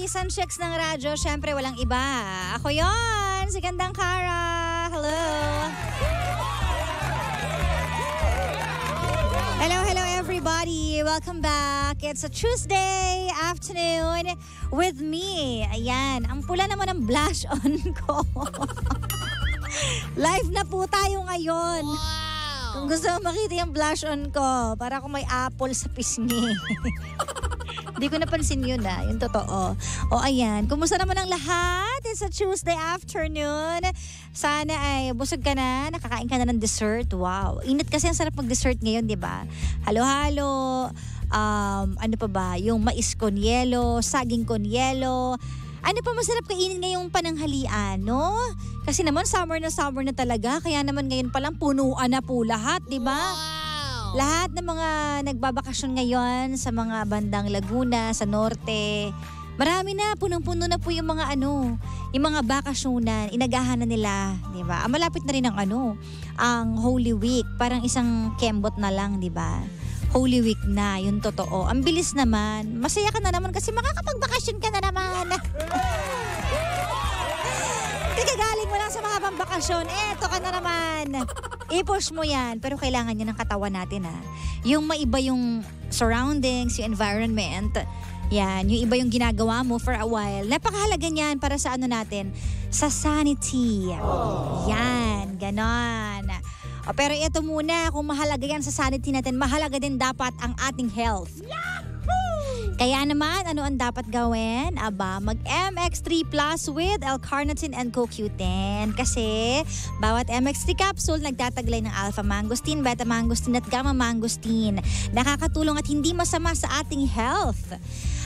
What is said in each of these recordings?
Isang chicks ng radyo, syempre walang iba. Ako yon, si Gandang Cara. Hello. Hello everybody. Welcome back. It's a Tuesday afternoon with me. Ayan, ang pula naman ng blush on ko. Live na po tayo ngayon. Wow! Kung gusto mo makita yung blush on ko, para kung may apple sa pisngi. Hindi ko napansin yun yung totoo. O ayan, kumusta naman ang lahat? It's a Tuesday afternoon. Sana ay busog ka na, nakakain ka na ng dessert. Wow, init kasi ang sarap mag-dessert ngayon, di ba? Halo-halo, ano pa ba? Yung mais con yelo, saging con yelo. Ano pa masarap kainin ngayong pananghalian, no? Kasi naman summer na talaga, kaya naman ngayon pa lang punuan na po lahat, di ba? Wow! Lahat ng mga nagbabakasyon ngayon sa mga bandang Laguna, sa Norte, marami na, punong-puno na po yung mga yung mga bakasyonan, inagahan na nila, di ba? Malapit na rin ang Holy Week, parang isang kembot na lang, di ba? Holy Week na, yun totoo. Ang bilis naman, masaya ka na naman kasi makakapagbakasyon ka na naman. Kagagaling mo lang sa mga pambakasyon, eto ka na naman. I-push mo yan, pero kailangan yan ng katawan natin Yung maiba yung surroundings, yung environment, yan, yung iba yung ginagawa mo for a while. Napakahalaga niyan para sa natin, sa sanity. Yan, ganon. Pero ito muna, kung mahalaga yan sa sanity natin, mahalaga din dapat ang ating health. Kaya naman, ano ang dapat gawin? Aba, mag-MX3 Plus with L-carnitine and CoQ10. Kasi bawat MX3 capsule nagtataglay ng alpha-mangosteen, beta-mangosteen at gamma-mangosteen. Nakakatulong at hindi masama sa ating health.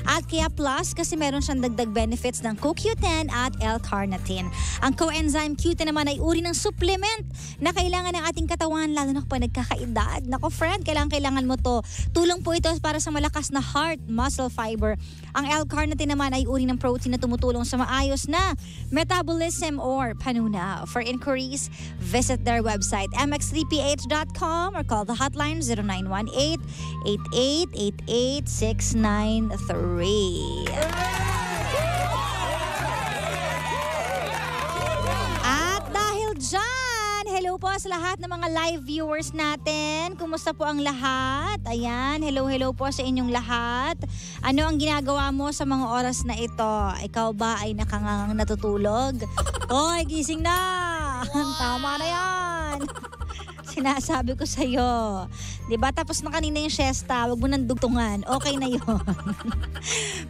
At kaya plus kasi meron siyang dagdag benefits ng CoQ10 at L-carnitine. Ang coenzyme Q10 naman ay uri ng supplement na kailangan ng ating katawan lalo na kapag nagkakaedad. Nako friend, kailangan mo to. Tulong po ito para sa malakas na heart muscle fiber. Ang L-carnitine naman ay uri ng protein na tumutulong sa maayos na metabolism or panunaw. For inquiries, visit their website mx3ph.com or call the hotline 0918-8888-693. At dahil dyan, hello po sa lahat ng mga live viewers natin. Kumusta po ang lahat? Ayan, hello po sa inyong lahat. Ano ang ginagawa mo sa mga oras na ito? Ikaw ba ay nakangangang natutulog? Hoy, gising na! Wow. Tama na yan! Sinasabi ko sa'yo. Diba? Tapos na kanina yung siesta, wag mo nang dugtungan. Okay na yun.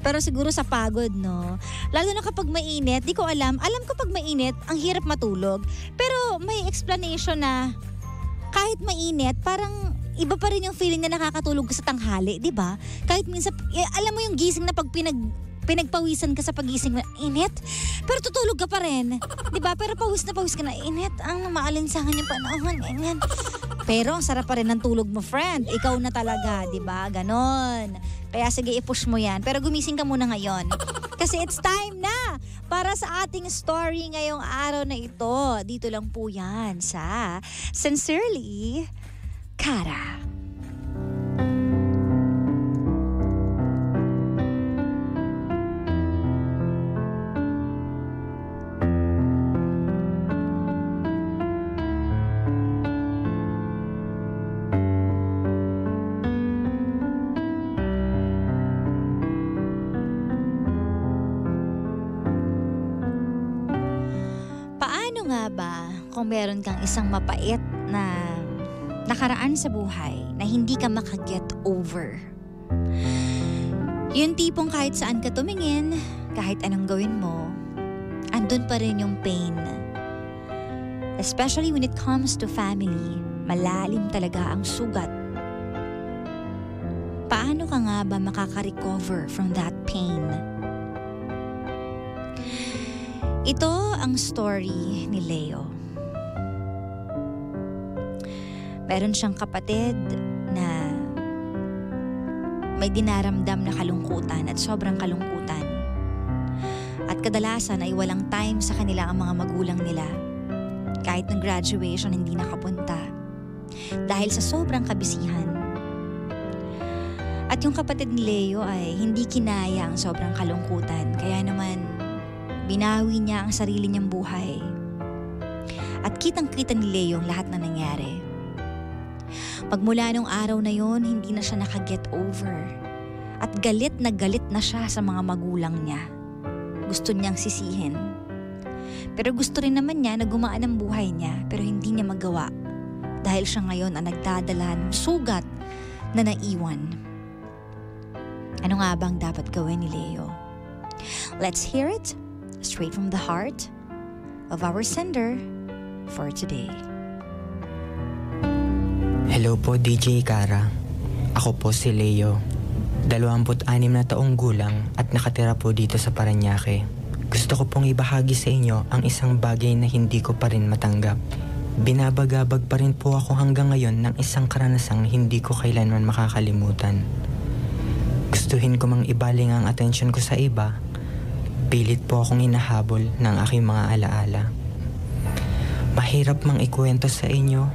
Pero siguro sa pagod, no? Lalo na kapag mainit, di ko alam. Alam ko pag mainit, ang hirap matulog. Pero may explanation na kahit mainit, parang iba pa rin yung feeling na nakakatulog ka sa tanghali, di ba? Kahit minsan, alam mo yung gising na pag pinagpawisan ka sa pagising mo, init, pero tutulog ka pa rin. Diba? Pero pawis ka na, init, ang maalinsangan yung panahon, init. Pero ang sarap pa rin ng tulog mo, friend. Ikaw na talaga, diba? Ganon. Kaya sige, i-push mo yan. Pero gumising ka muna ngayon. Kasi it's time na para sa ating story ngayong araw na ito. Dito lang po yan sa Sincerely, Cara. Kung meron kang isang mapait na nakaraan sa buhay na hindi ka makaget over. Yung tipong kahit saan ka tumingin, kahit anong gawin mo, andun pa rin yung pain. Especially when it comes to family, malalim talaga ang sugat. Paano ka nga ba makaka-recover from that pain? Ito ang story ni Leo. Meron siyang kapatid na may dinaramdam na kalungkutan at sobrang kalungkutan. At kadalasan ay walang time sa kanila ang mga magulang nila. Kahit ng graduation hindi nakapunta. Dahil sa sobrang kabisihan. At At yung kapatid ni Leo ay hindi kinaya ang sobrang kalungkutan. Kaya naman, binawi niya ang sarili niyang buhay. At kitang-kita ni Leo ang lahat na nangyari. Magmula nung araw na yon, hindi na siya nakaget over. At galit na siya sa mga magulang niya. Gusto niyang sisihin. Pero gusto rin naman niya na gumaan ang buhay niya, pero hindi niya magawa. Dahil siya ngayon ang nagdadala ng sugat na naiwan. Ano nga bang dapat gawin ni Leo? Let's hear it straight from the heart of our sender for today. Hello po DJ Kara. Ako po si Leo. 26 na taong gulang at nakatira po dito sa Parañaque. Gusto ko pong ibahagi sa inyo ang isang bagay na hindi ko pa rin matanggap. Binabagabag pa rin po ako hanggang ngayon ng isang karanasang hindi ko kailanman makakalimutan. Gustuhin ko mang ibaling ang atensyon ko sa iba, pilit po akong hinahabol ng aking mga alaala. Mahirap mang ikwento sa inyo,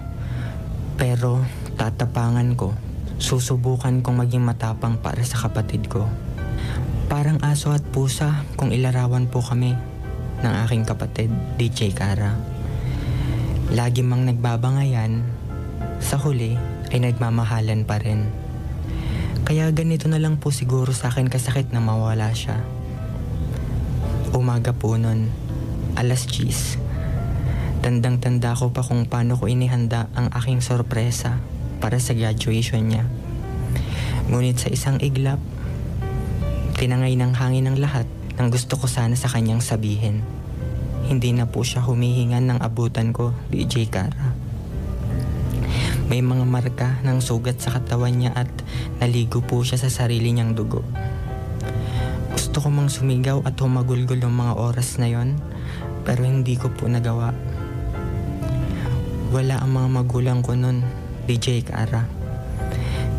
pero tatapangan ko. Susubukan kong maging matapang para sa kapatid ko. Parang aso at pusa kung ilarawan po kami ng aking kapatid, DJ Kara. Lagi mang nagbabangayan, sa huli ay nagmamahalan pa rin. Kaya ganito na lang po siguro sa akin kasakit na mawala siya. Umaga po nun, 10:00. Tandang-tanda ko pa kung paano ko inihanda ang aking sorpresa para sa graduation niya. Ngunit sa isang iglap, tinangay ng hangin ng lahat ng gusto ko sana sa kanyang sabihin. Hindi na po siya humihingan ng abutan ko, DJ Kara. May mga marka ng sugat sa katawan niya at naligo po siya sa sarili niyang dugo. Gusto ko mang sumigaw at humagulgol ng mga oras na yon, pero hindi ko po nagawa. Wala ang mga magulang ko nun, DJ Kara.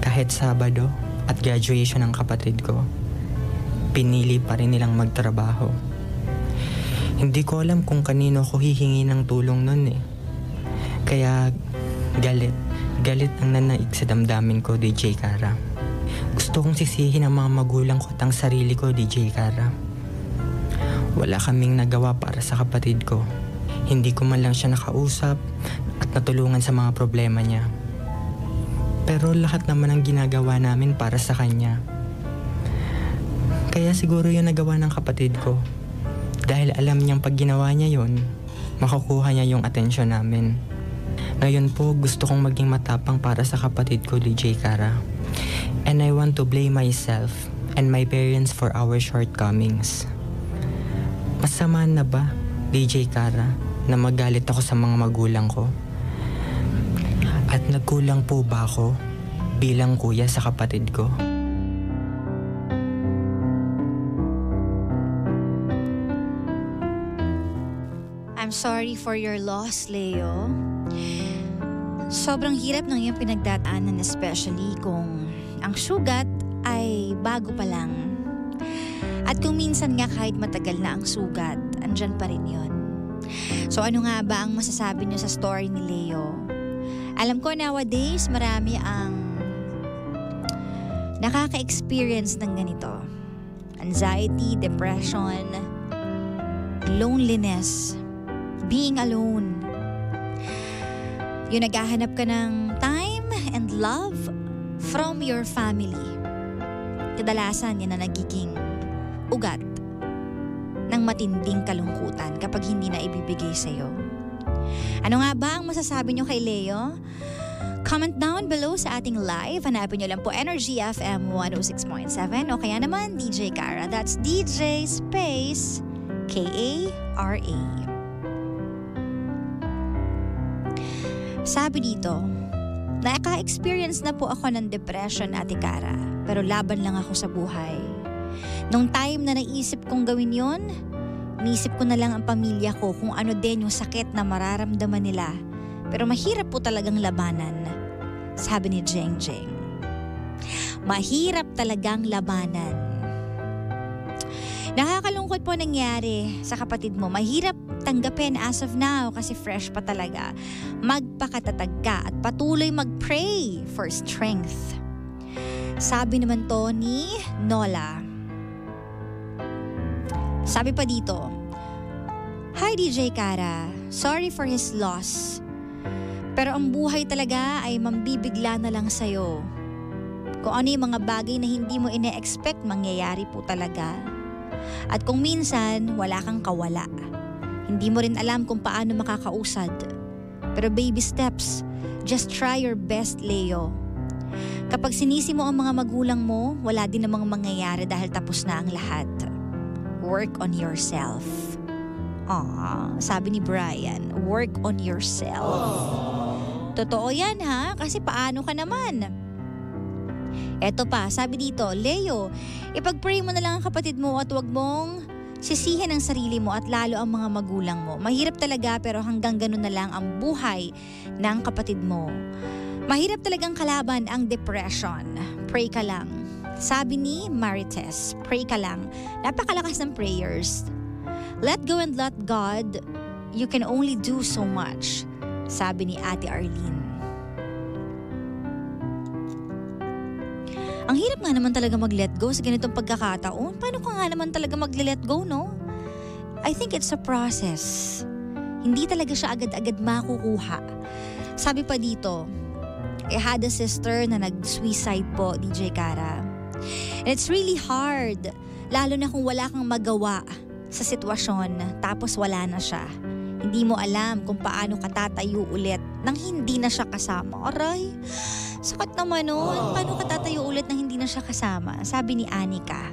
Kahit Sabado at graduation ng kapatid ko, pinili pa rin nilang magtrabaho. Hindi ko alam kung kanino ko hihingi ng tulong nun eh. Kaya galit ang nanaig sa damdamin ko, DJ Kara. Gusto kong sisihin ang mga magulang ko at ang sarili ko, DJ Kara. Wala kaming nagawa para sa kapatid ko. Hindi ko man lang siya nakausap at natulungan sa mga problema niya. Pero lahat naman ang ginagawa namin para sa kanya. Kaya siguro yun nagawa ng kapatid ko. Dahil alam niyang pag ginawa niya yun, makukuha niya yung atensyon namin. Ngayon po gusto kong maging matapang para sa kapatid ko, DJ Kara. And I want to blame myself and my parents for our shortcomings. Masama na ba, DJ Kara, na magalit ako sa mga magulang ko? At nagkulang po ba ako bilang kuya sa kapatid ko? I'm sorry for your loss, Leo. Sobrang hirap ng iyong pinagdaanan, especially kung ang sugat ay bago pa lang. At kung minsan nga kahit matagal na ang sugat, andyan pa rin yun. So ano nga ba ang masasabi niyo sa story ni Leo? Alam ko nowadays marami ang nakaka-experience ng ganito. Anxiety, depression, loneliness, being alone. Yung naghahanap ka ng time and love from your family. Kadalasan yan na nagiging ugat ng matinding kalungkutan kapag hindi na ibibigay sa'yo. Ano nga ba ang masasabi nyo kay Leo? Comment down below sa ating live. Hanapin nyo lang po Energy FM 106.7 o kaya naman DJ Kara. That's DJ space K-A-R-A. Sabi dito, naka-experience na po ako ng depression, Ate Kara. Pero laban lang ako sa buhay. Nung time na naisip kong gawin yon, naisip ko na lang ang pamilya ko kung ano din yung sakit na mararamdaman nila. Pero mahirap po talagang labanan, sabi ni Jeng Jeng. Mahirap talagang labanan. Nakakalungkot po nangyari sa kapatid mo. Mahirap tanggapin as of now kasi fresh pa talaga. Magpakatatag ka at patuloy mag-pray for strength. Sabi naman to ni Nola. Sabi pa dito, "Hi DJ Kara, sorry for his loss. Pero ang buhay talaga ay mambibigla na lang sa'yo. Kung ano yung mga bagay na hindi mo ine-expect, mangyayari po talaga. At kung minsan, wala kang kawala. Hindi mo rin alam kung paano makakausad. Pero baby steps, just try your best, Leo. Kapag sinisi mo ang mga magulang mo, wala din namang mangyayari dahil tapos na ang lahat. Work on yourself." Sabi ni Brian, work on yourself. Totoo yan ha, kasi paano ka naman? Eto pa, sabi dito, "Leo, ipag-pray mo na lang ang kapatid mo at huwag mong sisihin ang sarili mo at lalo ang mga magulang mo. Mahirap talaga pero hanggang ganun na lang ang buhay ng kapatid mo. Mahirap talagang kalaban ang depression. Pray ka lang." Sabi ni Marites, pray ka lang. Napakalakas ng prayers. Let go and let God. You can only do so much. Sabi ni Ate Arlene. Ang hirap nga naman talaga mag-let go sa ganitong pagkakataon. Paano ka nga naman talaga mag-let go, no? I think it's a process. Hindi talaga siya agad-agad makukuha. Sabi pa dito, I had a sister na nag-suicide po, DJ Kara. And it's really hard, lalo na kung wala kang magawa sa sitwasyon tapos wala na siya. Hindi mo alam kung paano ka tatayo ulit nang hindi na siya kasama. Aray, sakit naman nun. Paano ka tatayo ulit nang hindi na siya kasama? Sabi ni Anika.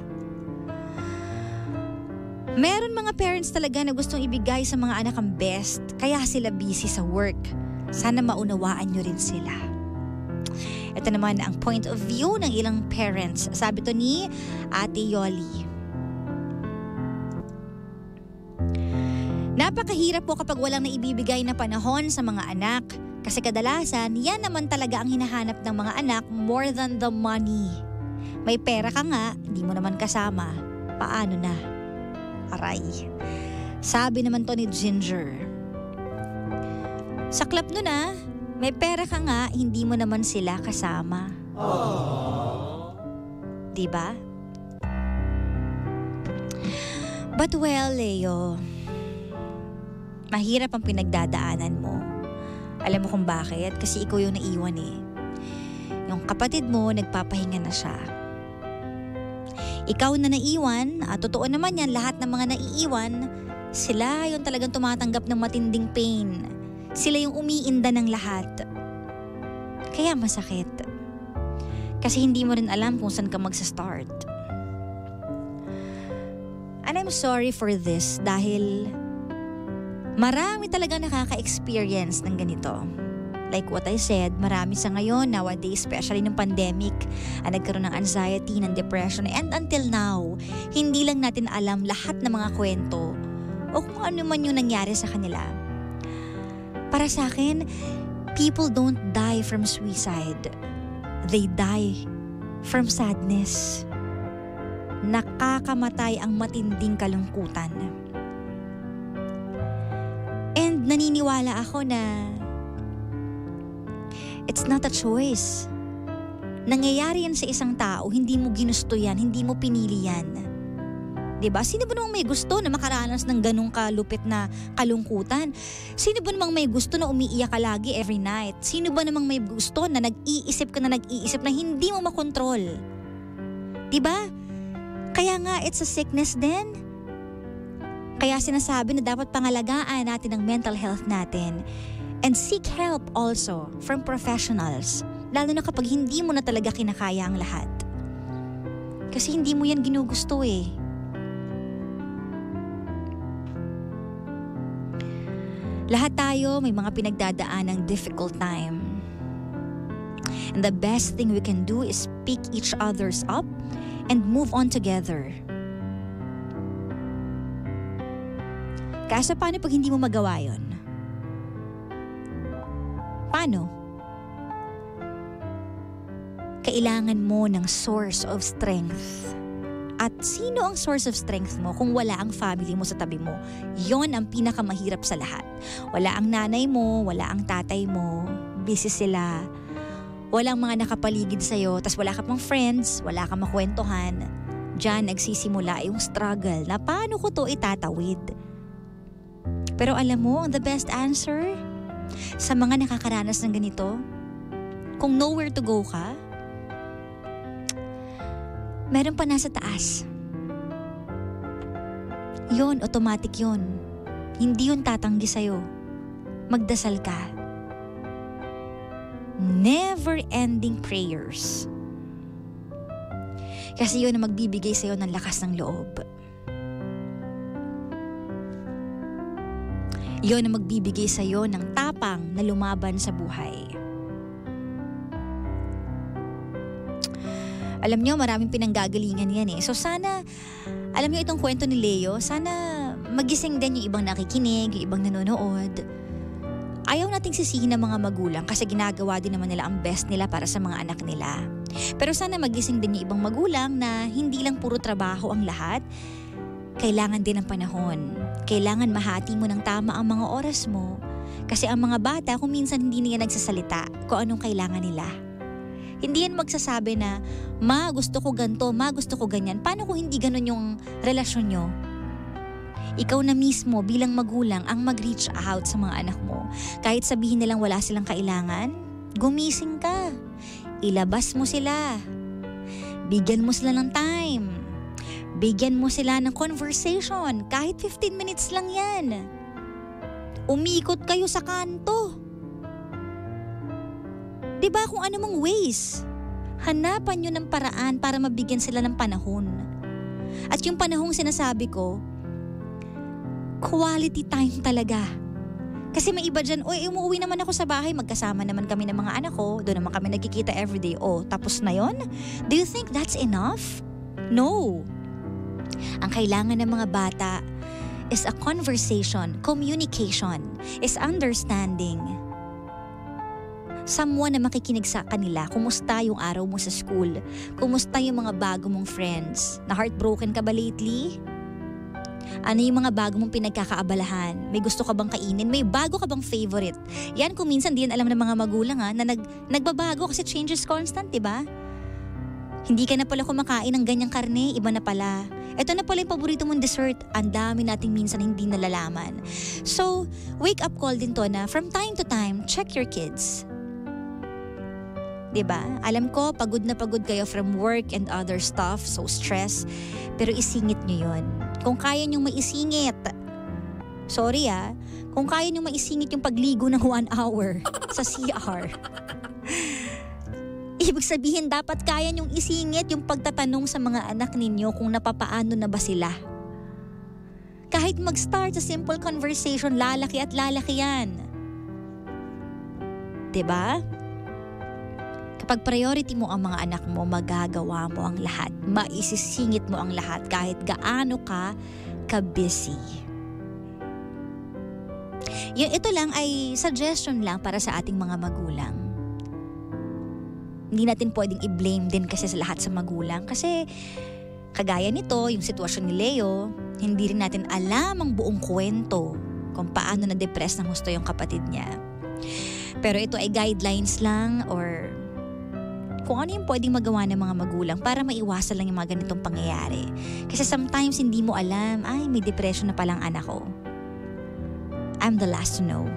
Meron mga parents talaga na gustong ibigay sa mga anak ang best, kaya sila busy sa work. Sana maunawaan nyo rin sila. Ito naman ang point of view ng ilang parents. Sabi to ni Ate Yoli. Napakahirap po kapag walang naibibigay na panahon sa mga anak. Kasi kadalasan, yan naman talaga ang hinahanap ng mga anak more than the money. May pera ka nga, hindi mo naman kasama. Paano na? Aray. Sabi naman to ni Ginger. Saklap nun ah. May pera ka nga, hindi mo naman sila kasama. Diba? But well, Leo, mahirap ang pinagdadaanan mo. Alam mo kung bakit? Kasi ikaw yung naiwan eh. Yung kapatid mo, nagpapahinga na siya. Ikaw na naiwan, at totoo naman yan, lahat ng mga naiiwan, sila yung talagang tumatanggap ng matinding pain. Sila yung umiinda ng lahat. Kaya masakit. Kasi hindi mo rin alam kung saan ka magsa-start. And I'm sorry for this dahil marami talaga nakaka-experience ng ganito. Like what I said, marami sa ngayon, nowadays, especially ng pandemic, nagkaroon ng anxiety, ng depression, and until now, hindi lang natin alam lahat ng mga kwento o kung ano man yung nangyari sa kanila. Para sa akin, people don't die from suicide. They die from sadness. Nakakamatay ang matinding kalungkutan. And naniniwala ako na it's not a choice. Nangyayari yan sa isang tao, hindi mo ginusto yan, hindi mo pinili yan. Diba? Sino ba namang may gusto na makaranas ng ganong kalupit na kalungkutan? Sino ba namang may gusto na umiiyak ka lagi every night? Sino ba namang may gusto na nag-iisip ka na nag-iisip na hindi mo makontrol? Diba? Kaya nga, it's a sickness din. Kaya sinasabi na dapat pangalagaan natin ang mental health natin and seek help also from professionals. Lalo na kapag hindi mo na talaga kinakaya ang lahat. Kasi hindi mo yan ginugusto eh. Lahat tayo may mga pinagdadaan ng difficult time. And the best thing we can do is pick each other's up and move on together. Kaso paano pag hindi mo magawa yun? Paano? Kailangan mo ng source of strength. At sino ang source of strength mo kung wala ang family mo sa tabi mo? Yon ang pinakamahirap sa lahat. Wala ang nanay mo, wala ang tatay mo, busy sila. walang mga nakapaligid sa'yo, tas wala ka pang friends, wala ka makwentuhan, diyan nagsisimula yung struggle na paano ko to itatawid. Pero alam mo, the best answer sa mga nakakaranas ng ganito, kung nowhere to go ka, meron pa nasa taas. Yun, automatic yun. Hindi yun tatanggi sa'yo. Magdasal ka. Never-ending prayers. Kasi yun ang magbibigay sa'yo ng lakas ng loob. Yun ang magbibigay sa'yo ng tapang na lumaban sa buhay. Alam nyo, maraming pinanggagalingan yan eh. So sana, alam nyo itong kwento ni Leo, sana magising din yung ibang nakikinig, yung ibang nanonood. Ayaw nating sisihin ng mga magulang kasi ginagawa din naman nila ang best nila para sa mga anak nila. Pero sana magising din yung ibang magulang na hindi lang puro trabaho ang lahat. Kailangan din ng panahon. Kailangan mahati mo ng tama ang mga oras mo. Kasi ang mga bata, kung minsan hindi nila nagsasalita kung anong kailangan nila. Hindi yan magsasabi na, ma, gusto ko ganito, ma, gusto ko ganyan. Paano kung hindi ganun yung relasyon nyo? Ikaw na mismo bilang magulang ang mag-reach out sa mga anak mo. Kahit sabihin nilang wala silang kailangan, gumising ka. Ilabas mo sila. Bigyan mo sila ng time. Bigyan mo sila ng conversation. Kahit 15 minutes lang yan. Umikot kayo sa kanto. Diba kung ano mong ways? Hanapan nyo ng paraan para mabigyan sila ng panahon. At yung panahong sinasabi ko, quality time talaga. Kasi may iba dyan, umuwi naman ako sa bahay, magkasama naman kami ng mga anak ko, doon naman kami nagkikita everyday. Tapos na yon? Do you think that's enough? No. Ang kailangan ng mga bata is a conversation, communication, is understanding. Someone na makikinig sa kanila, kumusta yung araw mo sa school? Kumusta yung mga bago mong friends? Na heartbroken ka ba lately? Ano yung mga bago mong pinagkakaabalahan? May gusto ka bang kainin? May bago ka bang favorite? Yan kung minsan di yan alam ng mga magulang na nagbabago kasi change is constant, diba? Hindi ka na pala kumakain ng ganyang karne, iba na pala. Ito na pala yung paborito mong dessert. Ang dami nating minsan hindi nalalaman. So, wake up call din to na from time to time, check your kids. Diba? Alam ko, pagod na pagod kayo from work and other stuff, so stress. Pero isingit nyo yun. Kung kaya nyong maisingit, sorry kung kaya nyong maisingit yung pagligo ng 1 hour sa CR. Ibig sabihin, dapat kaya nyong isingit yung pagtatanong sa mga anak ninyo kung napapaano na ba sila. Kahit mag-start sa simple conversation, lalaki at lalaki yan. Diba? Kapag priority mo ang mga anak mo, magagawa mo ang lahat. Maisisingit mo ang lahat kahit gaano ka ka-busy. Ito lang ay suggestion lang para sa ating mga magulang. Hindi natin pwedeng i-blame din kasi sa lahat sa magulang. Kasi kagaya nito, yung sitwasyon ni Leo, hindi rin natin alam ang buong kwento kung paano na-depress ng husto yung kapatid niya. Pero ito ay guidelines lang or kung ano yung pwedeng magawa ng mga magulang para maiwasan lang yung mga ganitong pangyayari. Kasi sometimes hindi mo alam, ay may depression na palang anak ko. I'm the last to know.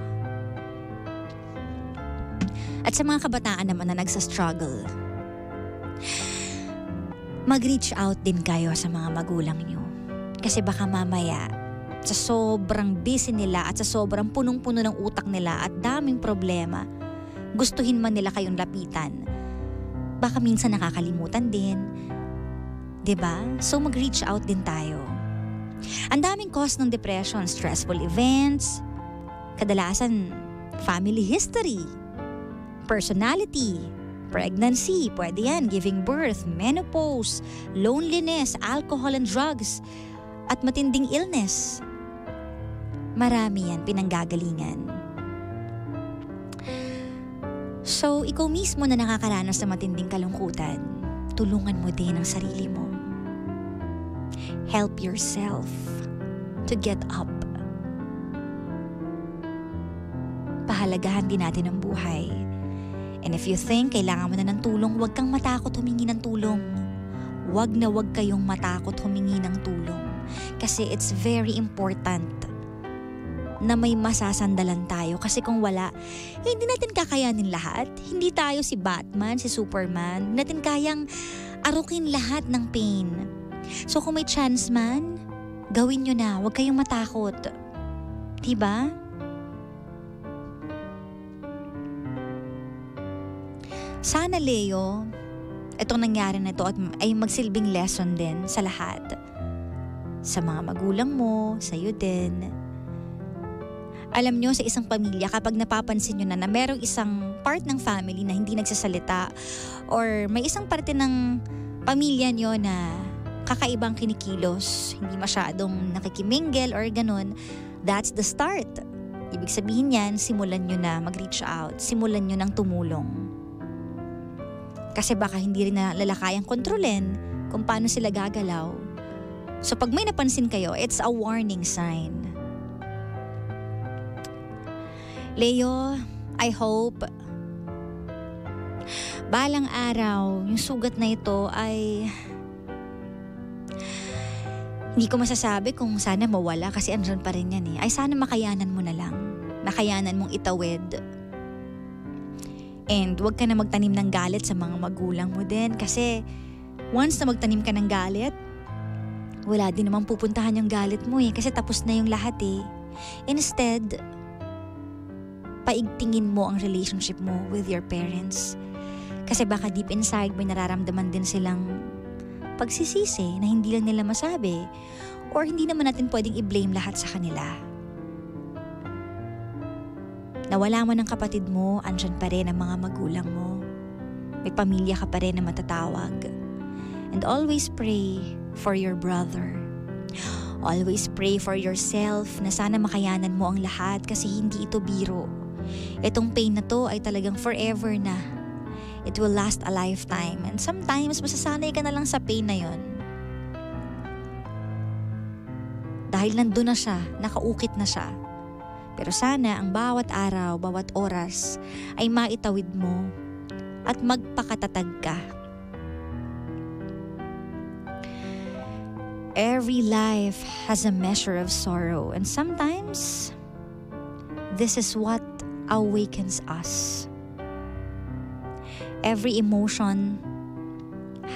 At sa mga kabataan naman na nagsa-struggle, mag-reach out din kayo sa mga magulang nyo. Kasi baka mamaya, sa sobrang busy nila at sa sobrang punong-puno ng utak nila at daming problema, gustuhin man nila kayong lapitan. Baka minsan nakakalimutan din. 'Di ba? So mag-reach out din tayo. Ang daming cause ng depression, stressful events, kadalasan family history, personality, pregnancy, pwede yan, giving birth, menopause, loneliness, alcohol and drugs, at matinding illness. Marami yan pinanggagalingan. So, ikaw mismo na nakakaranas ng matinding kalungkutan, tulungan mo din ang sarili mo. Help yourself to get up. Pahalagahan din natin ang buhay. And if you think kailangan mo na ng tulong, huwag kang matakot humingi ng tulong. Huwag kayong matakot humingi ng tulong. Kasi it's very important na may masasandalan tayo. Kasi kung wala, hindi natin kakayanin lahat. Hindi tayo si Batman, si Superman. Hindi natin kayang arukin lahat ng pain. So kung may chance man, gawin nyo na. Huwag kayong matakot. Diba? Sana, Leo, itong nangyari na ito ay magsilbing lesson din sa lahat. Sa mga magulang mo, sa'yo din. Alam nyo, sa isang pamilya, kapag napapansin nyo na merong isang part ng family na hindi nagsasalita or may isang parte ng pamilya nyo na kakaibang kinikilos, hindi masyadong nakikimingle or ganun, that's the start. Ibig sabihin yan, simulan nyo na mag-reach out, simulan nyo ng tumulong. Kasi baka hindi rin na lalakayang kontrolin kung paano sila gagalaw. So pag may napansin kayo, it's a warning sign. Leo, I hope balang araw, yung sugat na ito ay hindi ko masasabi kung sana mawala kasi andyan pa rin yan eh. Ay sana makayanan mo na lang. Makayanan mong itawid. And huwag ka na magtanim ng galit sa mga magulang mo din kasi once na magtanim ka ng galit, wala din namang pupuntahan yung galit mo eh kasi tapos na yung lahat eh. Instead, paigtingin mo ang relationship mo with your parents. Kasi baka deep inside may nararamdaman din silang pagsisisi na hindi lang nila masabi or hindi naman natin pwedeng i-blame lahat sa kanila. Nawala mo ng kapatid mo, andyan pa rin ang mga magulang mo. May pamilya ka pa rin na matatawag. And always pray for your brother. Always pray for yourself na sana makayanan mo ang lahat kasi hindi ito biro. Itong pain na to ay talagang forever na. It will last a lifetime. And sometimes masasanay ka na lang sa pain na yon. Dahil nandun na siya, nakaukit na siya. Pero sana ang bawat araw, bawat oras ay maitawid mo at magpakatatag ka. Every life has a measure of sorrow and sometimes this is what awakens us. Every emotion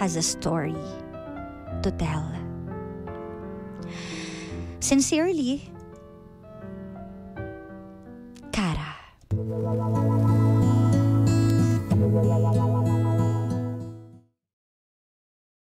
has a story to tell. Sincerely,